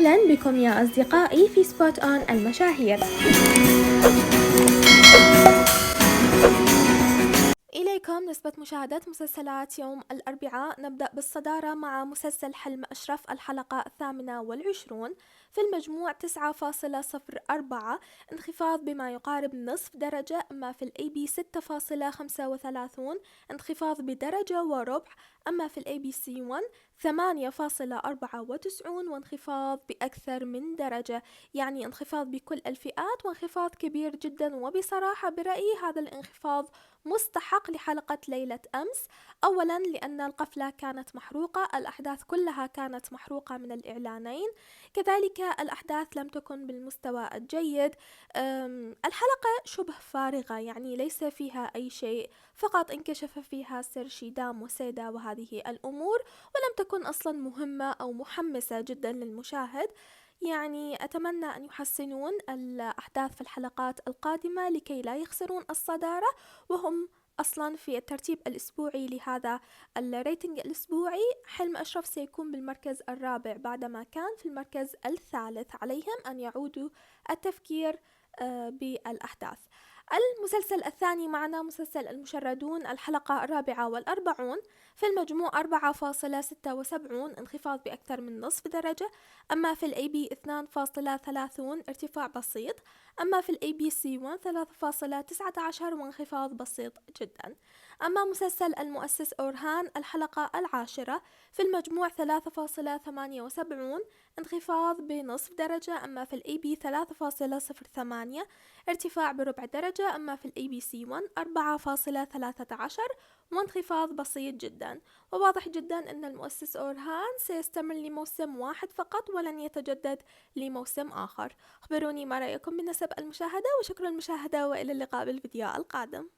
أهلا بكم يا أصدقائي في سبوت أون المشاهير. إليكم نسبة مشاهدة مسلسلات يوم الأربعاء. نبدأ بالصدارة مع مسلسل حلم أشرف الحلقة 28 في المجموع 9.04، انخفاض بما يقارب نصف درجة. أما في الأي بي 6.35، انخفاض بدرجة وربع. أما في الأي بي سي 1 8.94، وانخفاض بأكثر من درجة، يعني انخفاض بكل الفئات وانخفاض كبير جدا. وبصراحة برأيي هذا الانخفاض مستحق لحلقة ليلة أمس. أولا لأن القفلة كانت محروقة، الأحداث كلها كانت محروقة من الإعلانين، كذلك الأحداث لم تكن بالمستوى الجيد. الحلقة شبه فارغة، يعني ليس فيها أي شيء، فقط انكشف فيها سر شيدام وسيدا وهذه الأمور، ولم تكن أصلا مهمة أو محمسة جدا للمشاهد. يعني أتمنى أن يحسنون الأحداث في الحلقات القادمة لكي لا يخسرون الصدارة، وهم أصلا في الترتيب الأسبوعي لهذا الريتنج الأسبوعي. حلم أشرف سيكون بالمركز الرابع بعدما كان في المركز الثالث. عليهم أن يعودوا التفكير بالأحداث. المسلسل الثاني معنا مسلسل المشردون الحلقة 44 في المجموع 4.76، انخفاض بأكثر من نصف درجة. أما في الأي بي 2.30، ارتفاع بسيط. أما في الأي بي سي 1 3.19، وانخفاض بسيط جدا. أما مسلسل المؤسس أورهان الحلقة 10 في المجموع 3.78، انخفاض بنصف درجة. أما في الأي بي 3.08، ارتفاع بربع درجة. أما في الأي بي سي 1 4.13، وانخفاض بسيط جدا. وواضح جدا أن المؤسس أورهان سيستمر لموسم واحد فقط ولن يتجدد لموسم آخر. خبروني ما رأيكم بنسب المشاهدة، وشكرا للمشاهدة، وإلى اللقاء بالفيديو القادم.